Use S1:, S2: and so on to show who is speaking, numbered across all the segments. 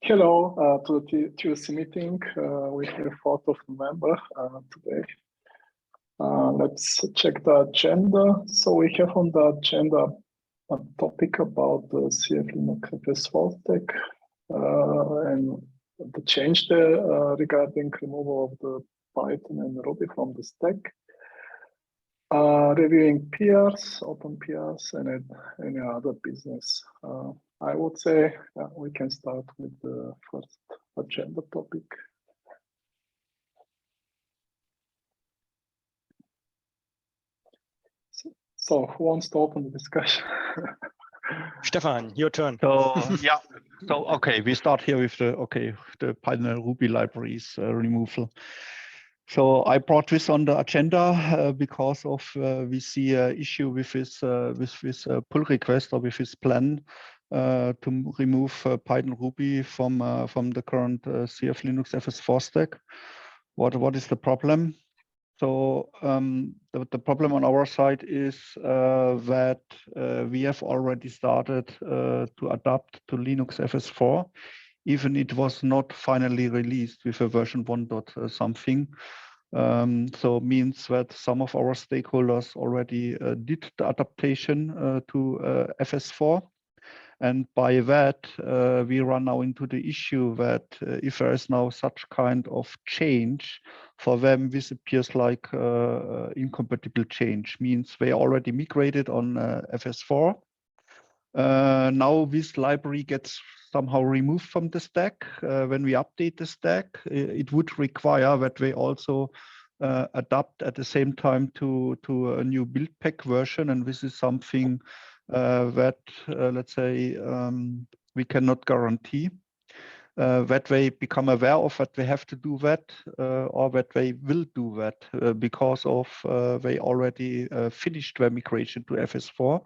S1: Hello to the TUC meeting. We have 4th of November today. Let's check the agenda. So we have on the agenda a topic about the CF Linux FS4 stack and the change there regarding removal of the Python and Ruby from the stack. Reviewing PRs, open PRs, and any other business. I would say we can start with the first agenda topic. So who wants to open the discussion?
S2: Stephan, your turn.
S3: So yeah, so okay, we start here with the Python and Ruby libraries removal. So I brought this on the agenda because of we see an issue with this pull request or with this plan to remove Python Ruby from the current CF Linux FS4 stack. What is the problem? So the problem on our side is that we have already started to adapt to Linux FS4, even it was not finally released with a version 1. Something. So means that some of our stakeholders already did the adaptation to FS4. And by that, we run now into the issue that if there is now such kind of change, for them, this appears like incompatible change, means they already migrated on FS4. Now this library gets somehow removed from the stack. When we update the stack, it would require that they also adapt at the same time to a new build pack version. And this is something that, let's say, we cannot guarantee. That they become aware of that they have to do that, or that they will do that because of they already finished their migration to FS4.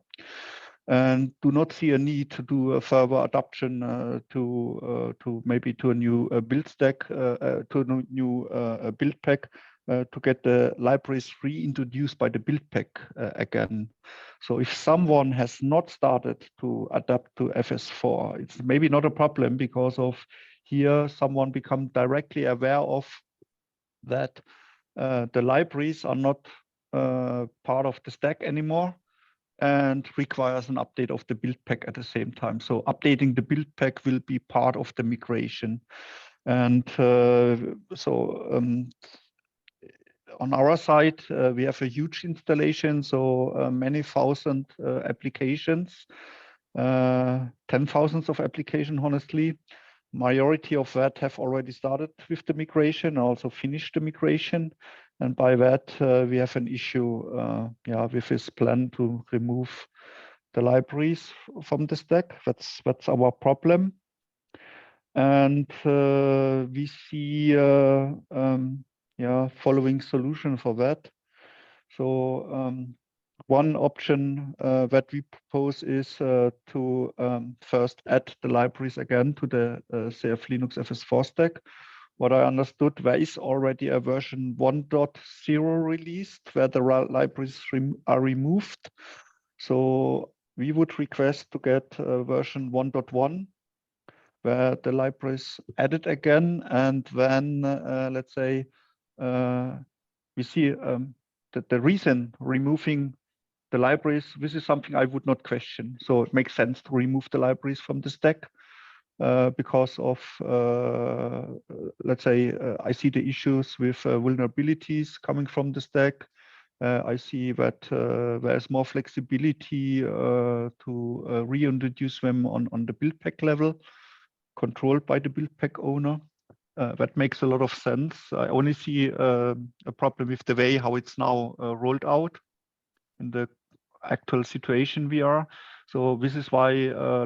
S3: And do not see a need to do a further adoption to maybe to a new build stack, to a new build pack to get the libraries reintroduced by the build pack again. So if someone has not started to adapt to FS4, it's maybe not a problem because of here someone become directly aware of that the libraries are not part of the stack anymore, and requires an update of the build pack at the same time. So updating the build pack will be part of the migration. And on our side, we have a huge installation, so many thousand applications, 10,000s of applications, honestly. Majority of that have already started with the migration, also finished the migration. And by that, we have an issue with this plan to remove the libraries from the stack. That's our problem. And we see following solution for that. So one option that we propose is to first add the libraries again to the CF Linux FS4 stack. What I understood, there is already a version 1.0 released where the libraries are removed. So we would request to get version 1.1 where the libraries added again, and then let's say we see that the reason removing the libraries, this is something I would not question. So it makes sense to remove the libraries from the stack because of, let's say, I see the issues with vulnerabilities coming from the stack. I see that there's more flexibility to reintroduce them on the build pack level, controlled by the build pack owner. That makes a lot of sense. I only see a problem with the way how it's now rolled out in the actual situation we are. So this is why,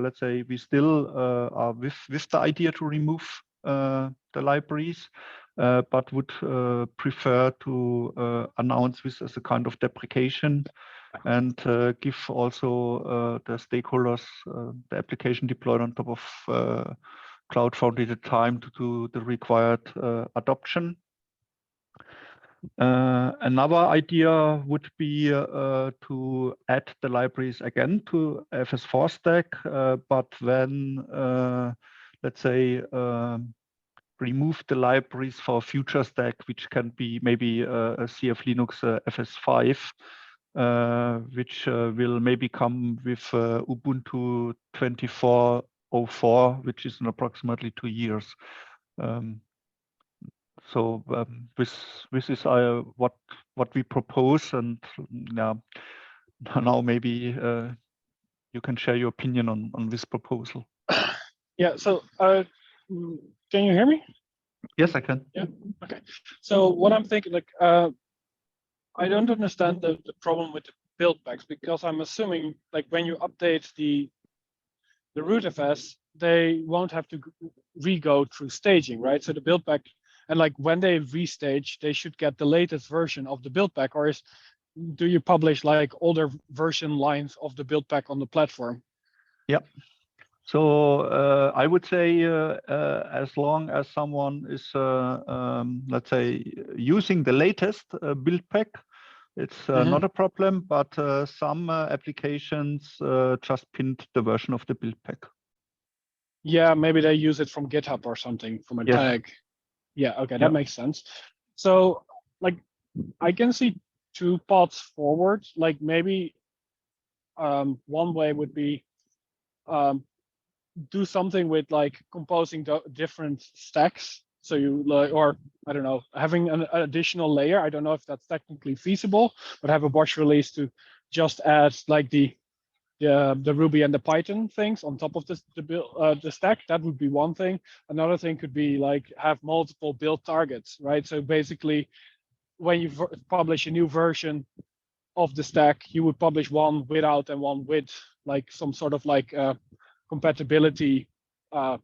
S3: let's say, we still are with the idea to remove the libraries, but would prefer to announce this as a kind of deprecation and give also the stakeholders the application deployed on top of Cloud Foundry the time to do the required adoption. Another idea would be to add the libraries again to FS4 stack, but then let's say remove the libraries for future stack, which can be maybe a CF Linux FS5, which will maybe come with Ubuntu 24.04, which is in approximately 2 years. So this is what we propose, and yeah, now maybe you can share your opinion on this proposal.
S4: Yeah. So can you hear me?
S3: Yes, I can.
S4: Yeah. Okay. So what I'm thinking, like, I don't understand the problem with the build packs, because I'm assuming like when you update the rootfs, they won't have to re-go through staging, right? So the build pack, and like when they restage, they should get the latest version of the build pack, or do you publish like older version lines of the build pack on the platform?
S3: Yeah. So I would say as long as someone is, let's say, using the latest build pack, it's not a problem, but some applications just pinned the version of the build pack.
S4: Yeah, maybe they use it from GitHub or something, from a tag. Yeah, okay, that makes sense. So like I can see 2 paths forward. Like maybe one way would be do something with like composing different stacks. So you like, or I don't know, having an additional layer. I don't know if that's technically feasible, but have a Bosch release to just add like the Ruby and the Python things on top of the stack. That would be one thing. Another thing could be like have multiple build targets, right? So basically, when you publish a new version of the stack, you would publish one without and one with, like some sort of like compatibility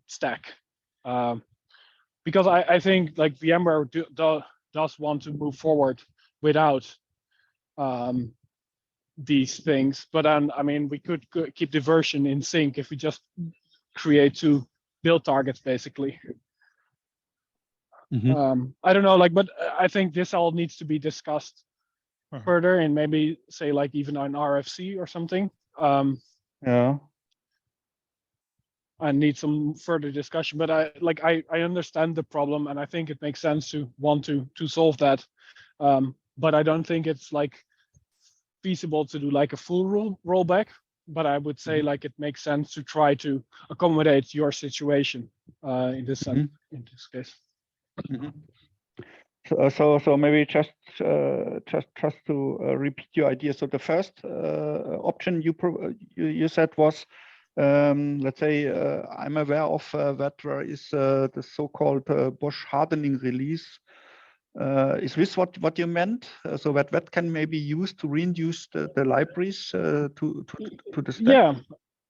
S4: stack. Because I think like VMware does want to move forward without these things, but then I mean we could keep the version in sync if we just create 2 build targets basically. I don't know, like, but I think this all needs to be discussed further, and maybe say like even on RFC or something.
S3: Yeah.
S4: I need some further discussion, but I understand the problem, and I think it makes sense to want to solve that. But I don't think it's like feasible to do like a full rollback. But I would say like it makes sense to try to accommodate your situation in this case.
S3: So maybe just to repeat your idea. So the first option you said was, let's say, I'm aware of that there is the so-called Bosch hardening release. Is this what you meant? So that can maybe use to reintroduce the libraries to the stack?
S4: Yeah,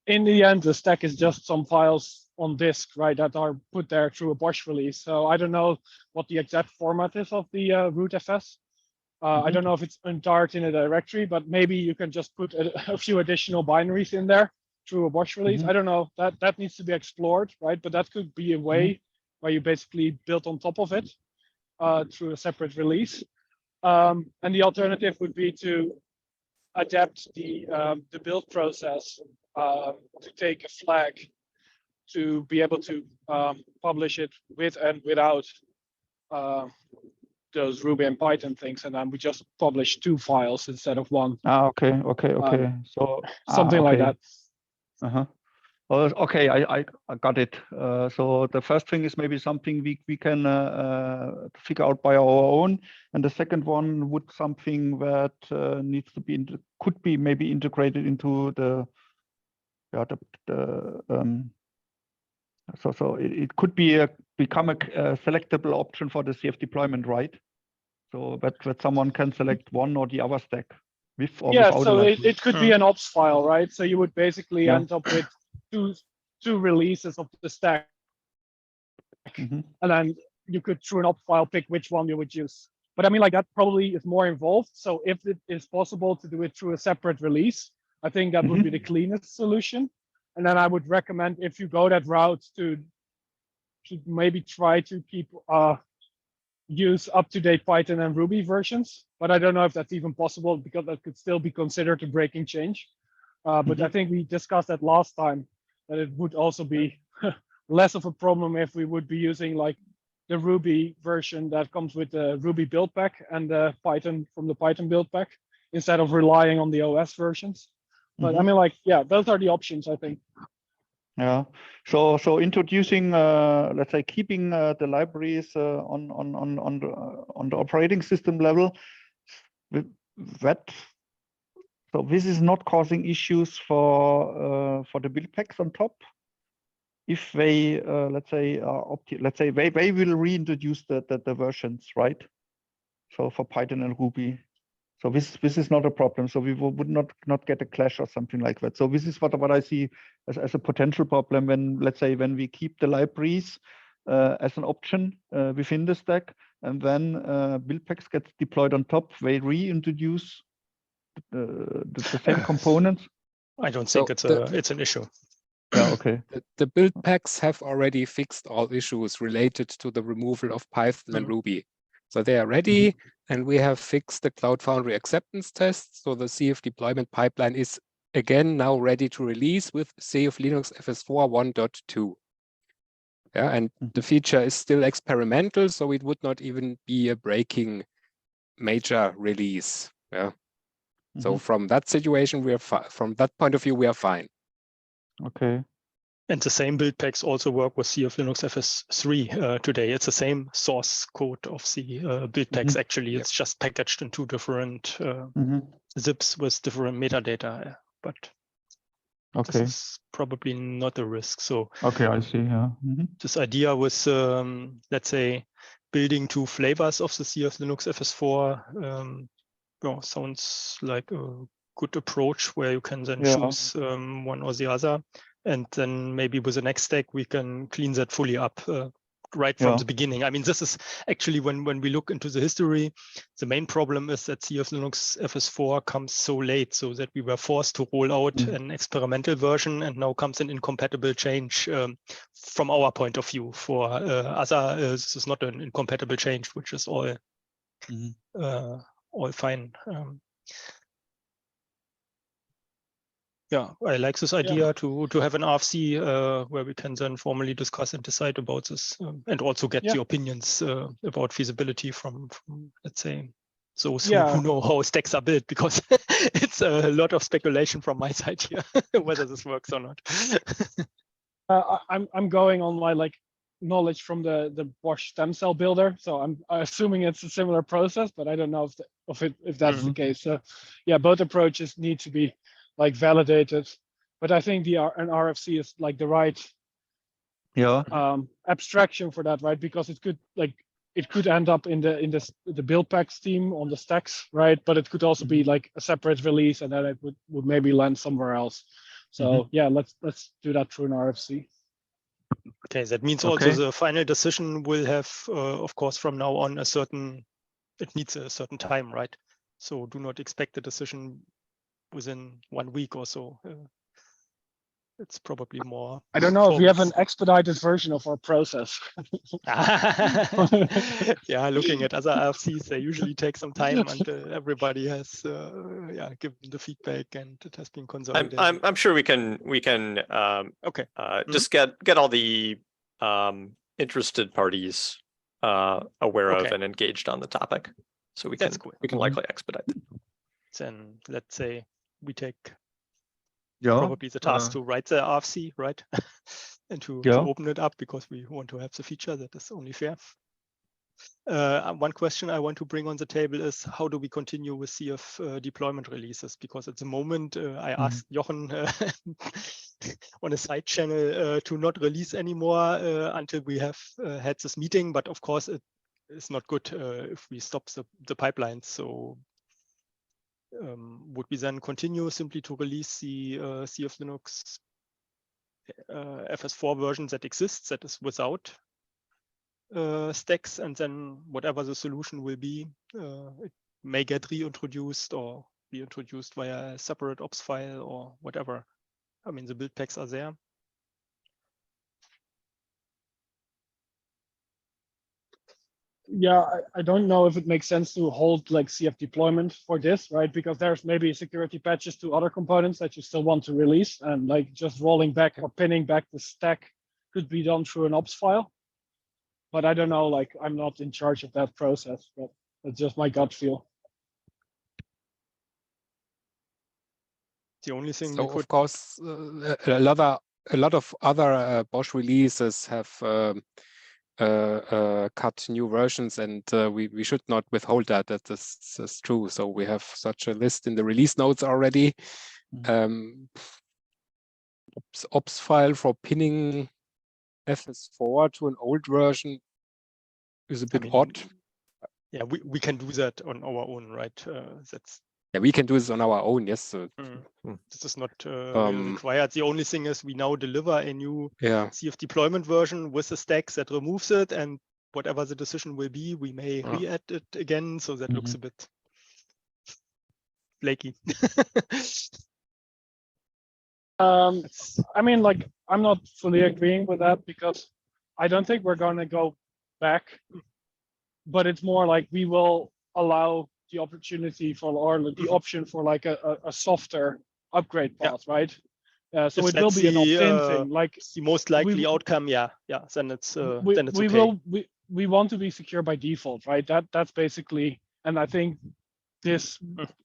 S4: in the end, the stack is just some files on disk, right, that are put there through a Bosch release. So I don't know what the exact format is of the rootfs. I don't know if it's entered in a directory, but maybe you can just put a few additional binaries in there through a Bosch release. I don't know, that needs to be explored, right? But that could be a way where you basically build on top of it through a separate release. And the alternative would be to adapt the build process to take a flag to be able to publish it with and without those Ruby and Python things, and then we just publish 2 files instead of 1.
S3: Okay. So
S4: something like that.
S3: Well, okay, I got it. So the first thing is maybe something we can figure out by our own, and the second one would something that needs to be could be maybe integrated into the so it could be become a selectable option for the CF deployment, right? So that someone can select one or the other stack with or without.
S4: So it could be an ops file, right? So you would basically end up with two releases of the stack, and then you could through an ops file pick which one you would use. But I mean, like that probably is more involved. So if it is possible to do it through a separate release, I think that would be the cleanest solution. And then I would recommend, if you go that route, to maybe try to keep use up-to-date Python and Ruby versions, but I don't know if that's even possible because that could still be considered a breaking change. But I think we discussed that last time, that it would also be less of a problem if we would be using like the Ruby version that comes with the Ruby build pack and the Python from the Python build pack instead of relying on the OS versions. But I mean, like, yeah, those are the options, I think.
S3: Yeah. So introducing, let's say, keeping the libraries on the operating system level, that. So this is not causing issues for the build packs on top. If they, let's say, they will reintroduce the versions, right? So for Python and Ruby. So this is not a problem. So we would not get a clash or something like that. So this is what I see as a potential problem when, let's say, when we keep the libraries as an option within the stack, and then build packs get deployed on top, they reintroduce the same components.
S2: I don't
S5: So
S2: think it's an issue.
S3: Yeah, okay.
S5: The build packs have already fixed all issues related to the removal of Python and Ruby. So they are ready, and we have fixed the Cloud Foundry acceptance tests. So the CF deployment pipeline is again now ready to release with CF Linux FS4 1.2. Yeah, and the feature is still experimental, so it would not even be a breaking major release. Yeah. So from that situation, we are from that point of view, we are fine.
S3: Okay.
S2: And the same build packs also work with CF Linux FS3 today. It's the same source code of the build packs. Actually, it's just packaged in two different zips with different metadata. But this is probably not a risk. So
S3: okay, I see. Yeah.
S2: This idea was, let's say, building two flavors of the CF Linux FS4 sounds like a good approach where you can then choose one or the other. And then maybe with the next stack, we can clean that fully up right from the beginning. I mean, this is actually when we look into the history, the main problem is that CF Linux FS4 comes so late, so that we were forced to roll out an experimental version, and now comes an incompatible change from our point of view. For other, this is not an incompatible change, which is all fine. Yeah, I like this idea to have an RFC where we can then formally discuss and decide about this, and also get the opinions about feasibility from let's say those who know how stacks are built, because it's a lot of speculation from my side here whether this works or not.
S4: I'm going on my knowledge from the Bosch stem cell builder, so I'm assuming it's a similar process, but I don't know if that's the case. So yeah, both approaches need to be validated, but I think an RFC is the right abstraction for that, right? Because it could end up in the build packs team on the stacks, right? But it could also be a separate release, and then it would maybe land somewhere else. So yeah, let's do that through an RFC.
S2: Okay, that means also the final decision will have, of course, from now on it needs a certain time, right? So do not expect a decision within 1 week or so. It's probably more.
S4: I don't know if we have an expedited version of our process.
S2: Yeah, looking at other RFCs, they usually take some time until everybody has given the feedback and it has been consolidated.
S6: I'm sure we can just get all the interested parties aware of and engaged on the topic, so we can likely expedite it.
S2: Then let's say we take probably the task to write the RFC, right? And to open it up, because we want to have the feature. That is only fair. One question I want to bring on the table is, how do we continue with CF deployment releases? Because at the moment, I asked Jochen on a side channel to not release anymore until we have had this meeting. But of course, it is not good if we stop the pipeline. So would we then continue simply to release the CF Linux FS4 version that exists, that is without stacks, and then whatever the solution will be, it may get reintroduced or be introduced via a separate ops file or whatever? I mean, the build packs are there.
S4: Yeah, I don't know if it makes sense to hold like CF deployment for this, right? Because there's maybe security patches to other components that you still want to release, and like just rolling back or pinning back the stack could be done through an ops file. But I don't know, like I'm not in charge of that process, but it's just my gut feel.
S2: The only thing
S5: So
S2: we could,
S5: of course, a lot of other BOSH releases have cut new versions, and we should not withhold that. That is true. So we have such a list in the release notes already. Ops file for pinning FS4 to an old version is a bit odd.
S2: Yeah, we can do that on our own, right? That's
S5: Yeah, we can do this on our own. Yes.
S2: This is not really required. The only thing is we now deliver a new CF deployment version with a stack that removes it, and whatever the decision will be, we may re-add it again. So that looks a bit flaky.
S4: I mean, like, I'm not fully agreeing with that because I don't think we're going to go back, but it's more like we will allow the opportunity for, or the option for like a softer upgrade path, right? So it will be an opt-in thing. Like
S2: the most likely outcome, then it's okay.
S4: We want to be secure by default, right? That's basically, and I think this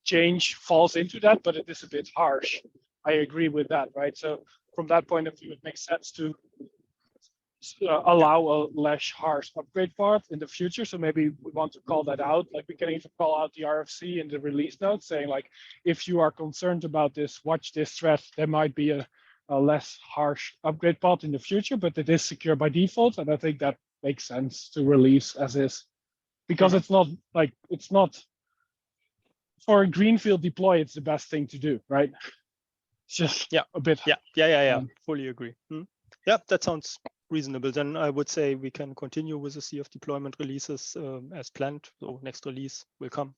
S4: change falls into that, but it is a bit harsh. I agree with that, right? So from that point of view, it makes sense to allow a less harsh upgrade path in the future. So maybe we want to call that out. Like we can even call out the RFC in the release notes saying like, if you are concerned about this, watch this thread. There might be a less harsh upgrade path in the future, but it is secure by default. And I think that makes sense to release as is, because it's not like, it's not for a greenfield deploy, it's the best thing to do, right? It's just a bit.
S2: Fully agree. Yeah, that sounds reasonable. Then I would say we can continue with the CF deployment releases as planned. So next release will come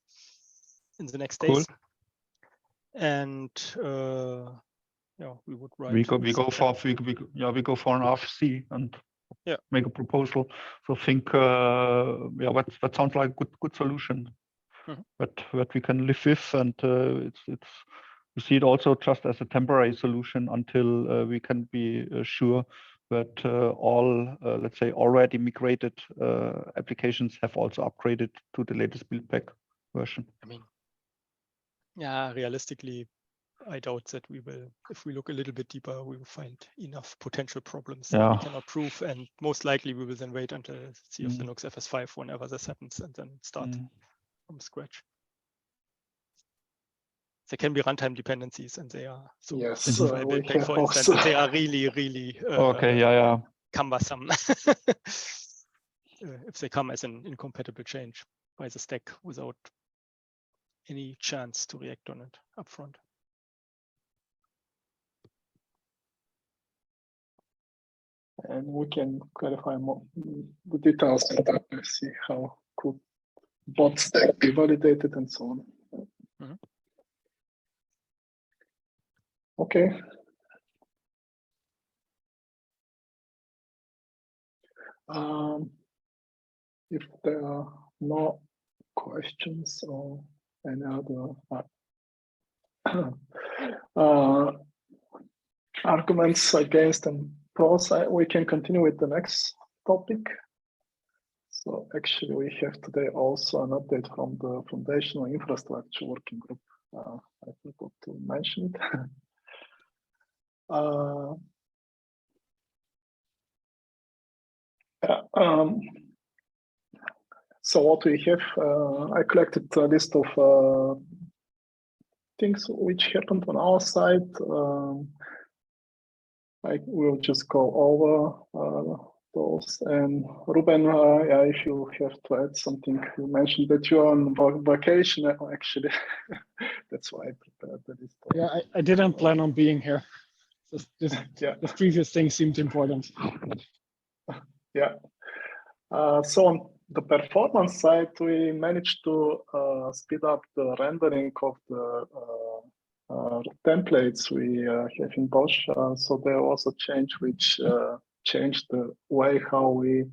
S2: in the next days. And we would write.
S3: We go for an RFC and make a proposal. So I think that sounds like a good solution. That we can live with, and it's we see it also just as a temporary solution until we can be sure that all let's say already migrated applications have also upgraded to the latest build pack version.
S2: I mean, realistically, I doubt that we will. If we look a little bit deeper, we will find enough potential problems that we cannot prove, and most likely we will then wait until CF Linux FS5 whenever this happens, and then start from scratch. There can be runtime dependencies, and they are so for instance, they are really cumbersome if they come as an incompatible change by the stack without any chance to react on it upfront.
S1: And we can clarify more the details of that and see how could bot stack be validated and so on. Okay. If there are no questions or any other arguments against and pros, we can continue with the next topic. So actually we have today also an update from the Foundational Infrastructure Working Group. I forgot to mention it. So what we have, I collected a list of things which happened on our side. I will just go over those. And Ruben, if you have to add something, you mentioned that you're on vacation actually. That's why I prepared the list.
S4: Yeah, I didn't plan on being here. The previous thing seemed important.
S1: Yeah. So on the performance side, we managed to speed up the rendering of the templates we have in BOSH. So there was a change which changed the way how we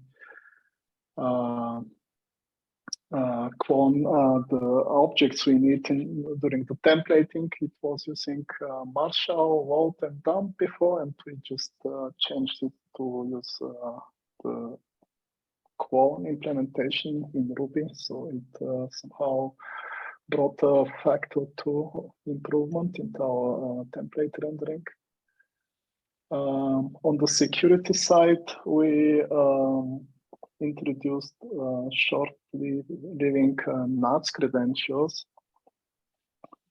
S1: clone the objects we need during the templating. It was using Marshall, load, and dump before, and we just changed it to use the clone implementation in Ruby. So it somehow brought a factor 2 improvement in our template rendering. On the security side, we introduced shortly living NATS credentials.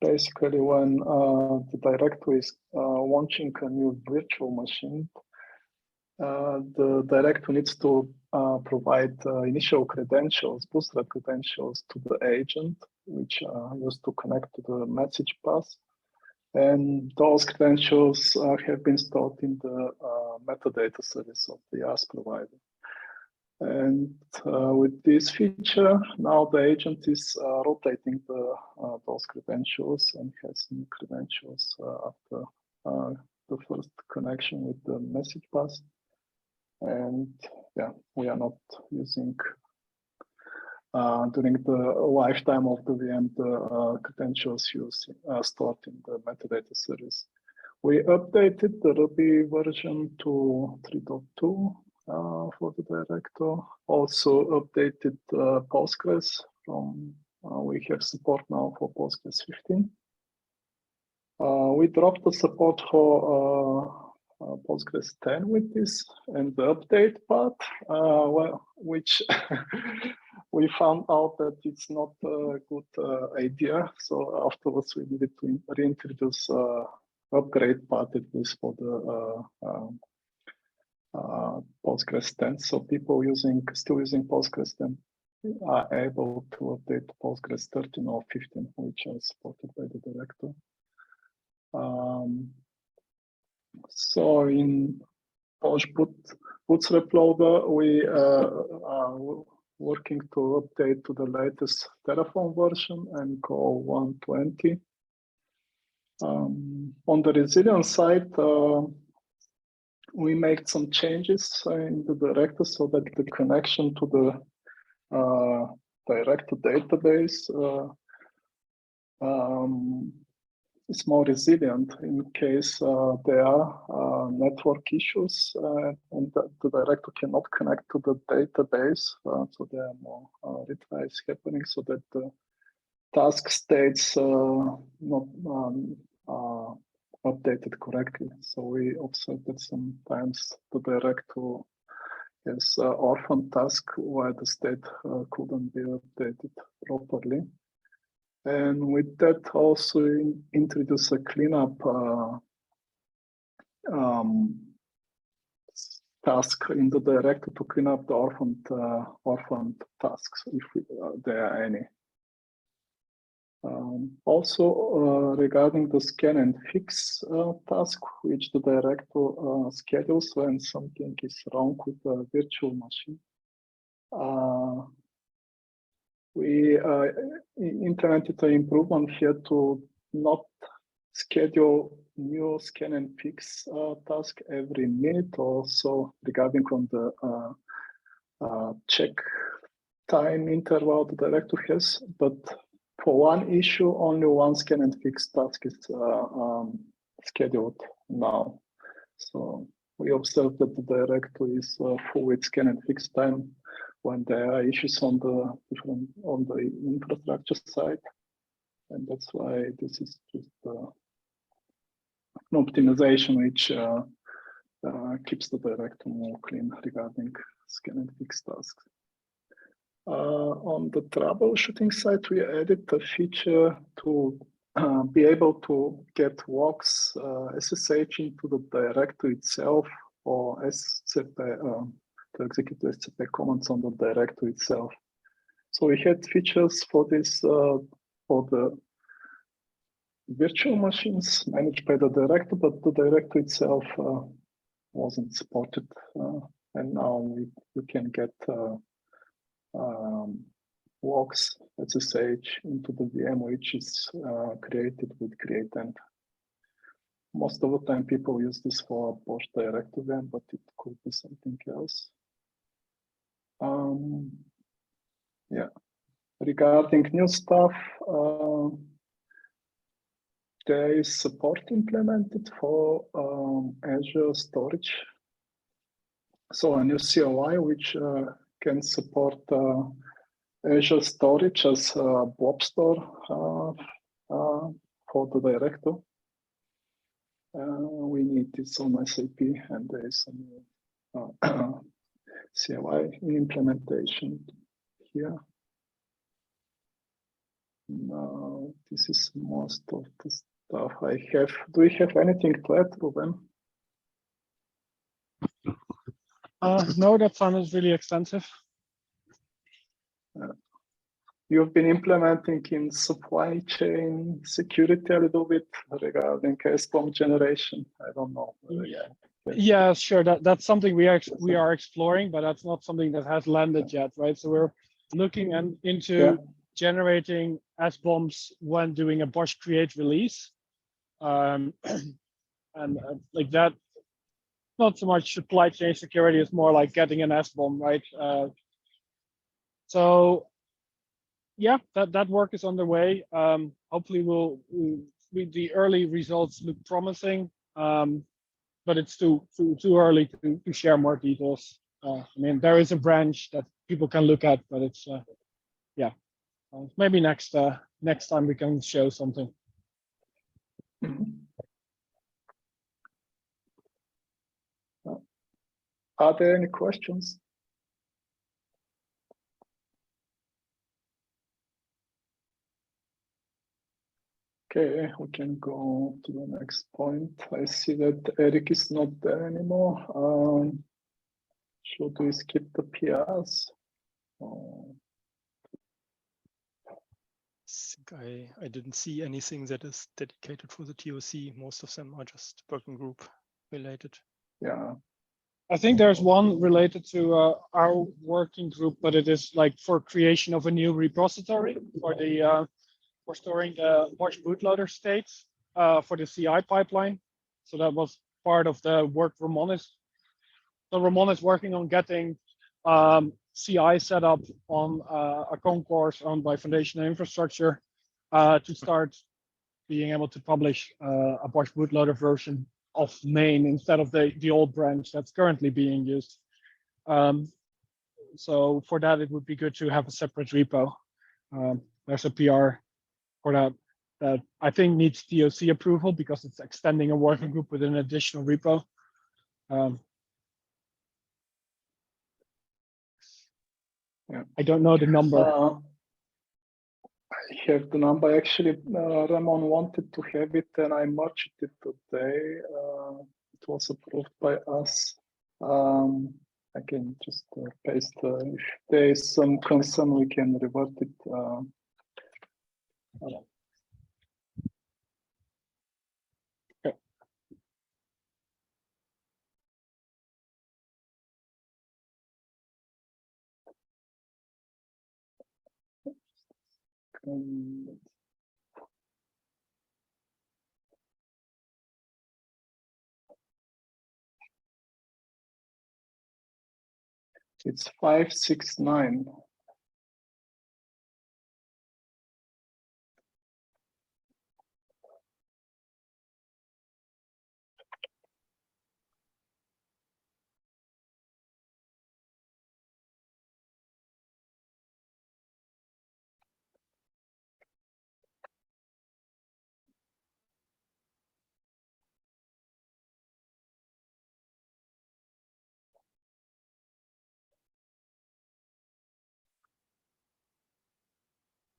S1: Basically, when the directory is launching a new virtual machine, the directory needs to provide initial credentials, bootstrap credentials to the agent, which are used to connect to the message pass. And those credentials have been stored in the metadata service of the IaaS provider. And with this feature, now the agent is rotating those credentials and has new credentials after the first connection with the message pass. And yeah, we are not using during the lifetime of the VM the credentials stored in the metadata service. We updated the Ruby version to 3.2 for the director. Also updated Postgres from we have support now for Postgres 15. We dropped the support for Postgres 10 with this, and the update part, which we found out that it's not a good idea. So afterwards, we needed to reintroduce upgrade part at least for the Postgres 10. So people still using Postgres 10 are able to update Postgres 13 or 15, which are supported by the director. So in Posh Bootstrap Loader, we are working to update to the latest Terraform version and go 120. On the resilience side, we made some changes in the director so that the connection to the director database is more resilient in case there are network issues and the director cannot connect to the database. So there are more retries happening so that the task states not updated correctly. So we observed that sometimes the director has orphan task where the state couldn't be updated properly. And with that, also introduce a cleanup task in the director to clean up the orphaned tasks if there are any. Also, regarding the scan and fix task, which the director schedules when something is wrong with the virtual machine. We implemented an improvement here to not schedule new scan and fix task every minute or so regarding on the check time interval the director has, but for one issue, only one scan and fix task is scheduled now. So we observed that the director is full with scan and fix time when there are issues on the infrastructure side, and that's why this is just an optimization which keeps the director more clean regarding scan and fix tasks. On the troubleshooting side, we added a feature to be able to get logs SSH into the directory itself or SCP. To execute the SCP commands on the directory itself. So we had features for this for the virtual machines managed by the director, but the directory itself wasn't supported. And now we can get logs SSH into the VM, which is created with create-end. Most of the time, people use this for Bosch director VM, but it could be something else. Yeah, regarding new stuff, there is support implemented for Azure storage. So a new CLI which can support Azure storage as blob store for the director. We need this on SAP, and there is some CLI implementation here. Now, this is most of the stuff I have. Do you have anything to add, Ruben?
S4: No, that sounds really extensive.
S1: You've been implementing in supply chain security a little bit regarding SBOM generation. I don't know.
S4: Yeah, sure. That's something we are exploring, but that's not something that has landed yet, right? So we're looking into generating SBOMs when doing a Bosch create release, and like that. Not so much supply chain security; it's more like getting an SBOM, right? So yeah, that work is underway. Hopefully, the early results look promising, but it's too early to share more details. I mean, there is a branch that people can look at, but it's maybe next time we can show something.
S1: Are there any questions? Okay, we can go to the next point. I see that Eric is not there anymore. Should we skip the PRs?
S2: I didn't see anything that is dedicated for the TOC. Most of them are just working group related.
S1: Yeah.
S4: I think there's one related to our working group, but it is like for creation of a new repository for the for storing the Bosch bootloader states for the CI pipeline. So that was part of the work Ramon is. So Ramon is working on getting CI set up on a concourse owned by Foundation Infrastructure to start being able to publish a Bosch bootloader version of main instead of the old branch that's currently being used. So for that, it would be good to have a separate repo. There's a PR for that I think needs DOC approval because it's extending a working group with an additional repo. I don't know the number.
S1: I have the number. Actually, Ramon wanted to have it, and I merged it today. It was approved by us. I can just paste. If there is some concern, we can revert it.
S4: Okay.
S1: It's 569.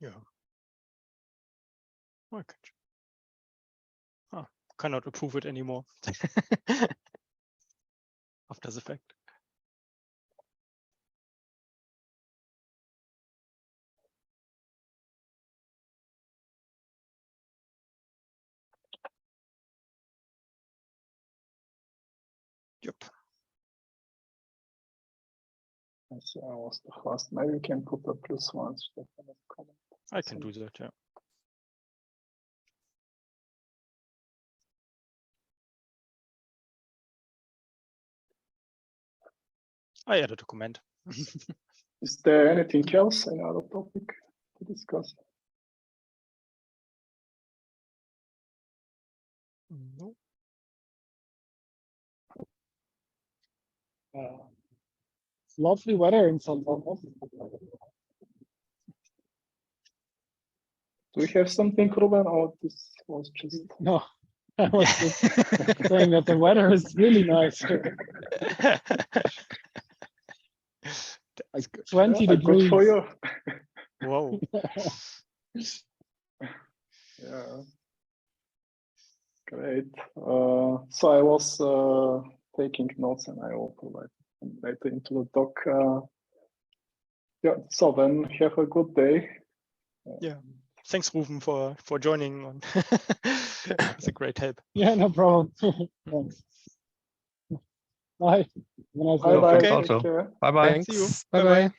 S2: Yeah. Okay. Cannot approve it anymore after the fact. Yep.
S1: So I was the first. Maybe we can put a plus one.
S2: I can do that, yeah. I added a comment.
S1: Is there anything else? Any other topic? to discuss?
S2: No.
S4: It's lovely weather in Salzburg.
S1: Do we have something, Ruben, or this was just...
S4: No, I was just saying that the weather is really nice.
S2: That's good.
S4: 20
S1: Good
S4: degrees.
S1: for you.
S2: Whoa.
S1: Yeah. Great. So I was taking notes, and I will provide them later into the doc. Yeah. So then have a good day.
S2: Yeah. Thanks, Ruben, for joining. It's a great help.
S4: Yeah, no problem. Thanks. Bye. Have a nice day.
S1: Bye bye.
S3: Thanks
S1: Take
S3: also.
S1: care.
S3: Bye bye.
S5: Thanks.
S2: See you.
S5: Bye
S2: Bye-bye.
S5: bye.